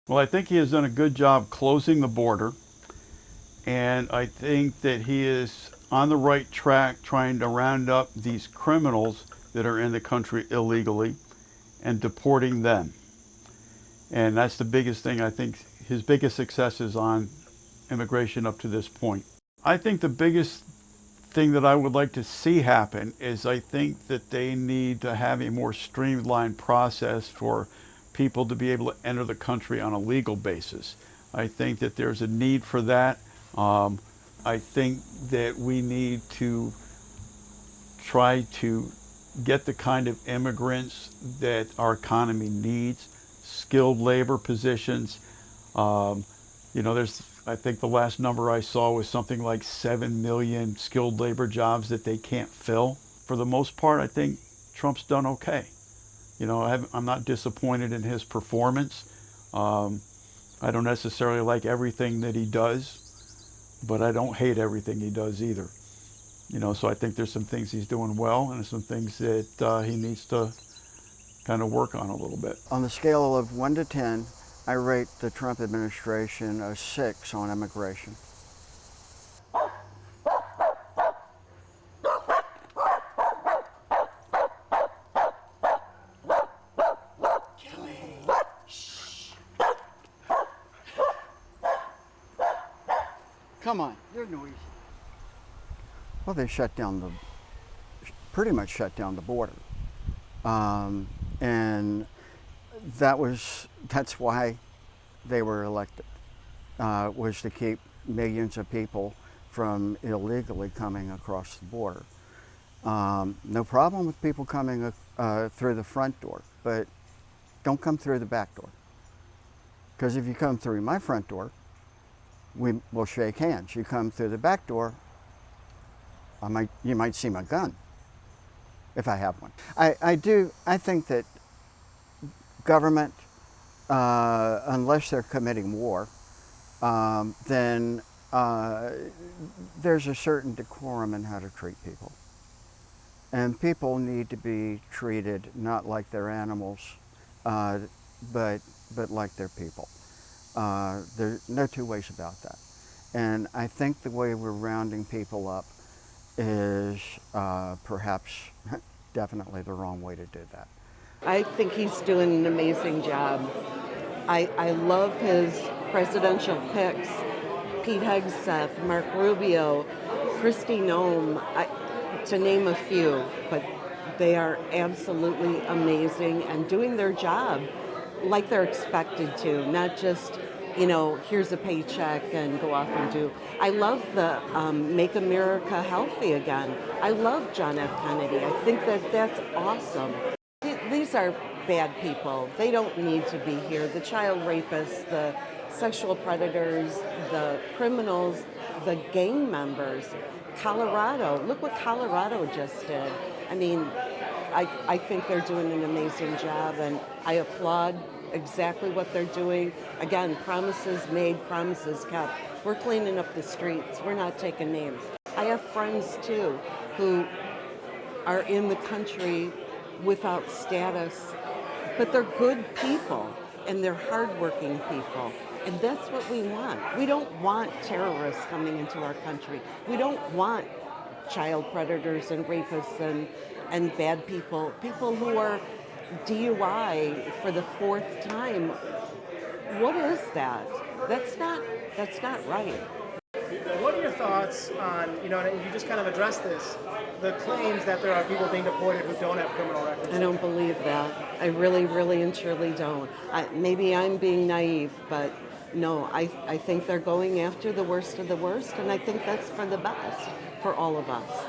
Well, I think he has done a good job closing the border, and I think that he is on the right track trying to round up these criminals that are in the country illegally and deporting them. And that's the biggest thing. I think his biggest success is on immigration up to this point. I think the biggest thing that I would like to see happen is I think that they need to have a more streamlined process for people to be able to enter the country on a legal basis. I think that there's a need for that. I think that we need to try to get the kind of immigrants that our economy needs, skilled labor positions. I think the last number I saw was something like 7 million skilled labor jobs that they can't fill. For the most part, I think Trump's done okay. I'm not disappointed in his performance. I don't necessarily like everything that he does, but I don't hate everything he does either. So I think there's some things he's doing well and some things that he needs to kind of work on a little bit. On the scale of 1 to 10, I rate the Trump administration a 6 on immigration. Come on, you're noisy. Well, they pretty much shut down the border. And that's why they were elected, was to keep millions of people from illegally coming across the border. No problem with people coming through the front door, but don't come through the back door. Because if you come through my front door, we will shake hands. You come through the back door, you might see my gun, if I have one. I think that government, unless they're committing war, then there's a certain decorum in how to treat people. And people need to be treated not like they're animals, but like they're people. There's no two ways about that. And I think the way we're rounding people up is perhaps definitely the wrong way to do that. I think he's doing an amazing job. I love his presidential picks. Pete Hegseth, Mark Rubio, Kristi Noem, to name a few, but they are absolutely amazing and doing their job like they're expected to, not just, here's a paycheck and go off and do. I love the Make America Healthy Again. I love John F. Kennedy. I think that's awesome. These are bad people. They don't need to be here. The child rapists, the sexual predators, the criminals, the gang members. Colorado, look what Colorado just did. I mean, I think they're doing an amazing job, and I applaud exactly what they're doing. Again, promises made, promises kept. We're cleaning up the streets. We're not taking names. I have friends, too, who are in the country without status, but they're good people, and they're hardworking people. And that's what we want. We don't want terrorists coming into our country. We don't want child predators and rapists and bad people, people who are DUI for the 4th time. What is that? That's not right. What are your thoughts on, and you just kind of addressed this, the claims that there are people being deported who don't have criminal records? I don't believe that. I really, really and truly don't. Maybe I'm being naive, but no, I think they're going after the worst of the worst, and I think that's for the best for all of us.